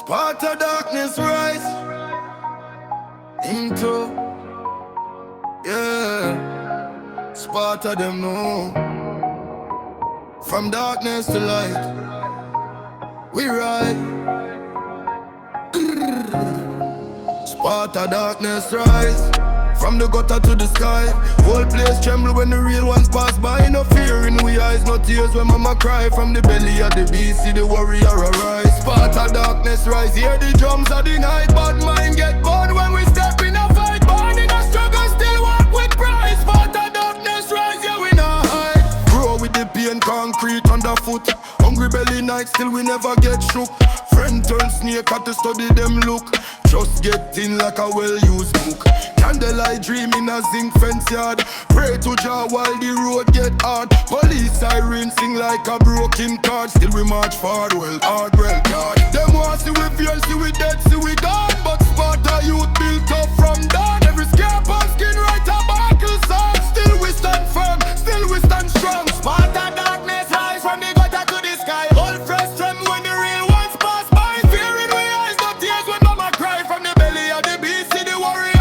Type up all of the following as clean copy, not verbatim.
Sparta darkness rise into, yeah, Sparta them know. From darkness to light, we ride. Sparta darkness rise. From the gutter to the sky, whole place tremble when the real ones pass by. No fear in we eyes, no tears when mama cry. From the belly of the beast, see the warrior arise. Sparta darkness rise, hear the drums of the night. Bad mind get bored when we step in a fight. Born in a struggle, still walk with pride. Sparta darkness rise, yeah we not hide. Grow with the pain, concrete underfoot. Hungry belly night, still we never get shook. Friend turn snake, had to study them look. Just get thin like a well-used book. Candlelight dream in a zinc fence yard. Pray to Jah while the road get hard. Police siren sing like a broken card. Still we march forward, well hard, well guard. Them want see we fear, see we dead, see we gone. But Sparta youth built up from dawn. Every scalp and skin right a buckle song. Still we stand firm, still we stand strong. Sparta darkness rise from the gutter to the sky. All fresh tremble when the real ones pass by. Fear in we eyes, no tears when mama cry. From the belly of the beast, see the warrior.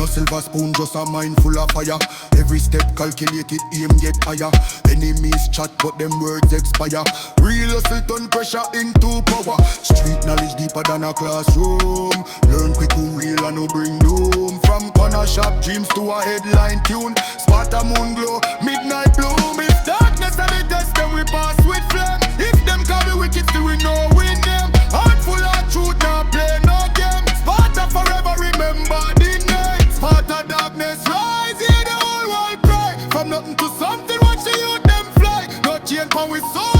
Silver spoon, just a mind full of fire. Every step calculated, aim get higher. Enemies chat, but them words expire. Real hustle turn pressure into power. Street knowledge deeper than a classroom. Learn quick who real and who bring doom. From corner shop dreams to a headline tune. Sparta moon glow, midnight bloom. If darkness and the test, then we pass with flame. If them call me wicked, still we know win them. Heart full of truth, now play no game. Sparta forever, remember the name. Sparta darkness rise, hear the whole world cry. From nothing to something, watch the youth them fly. No chain for we soul.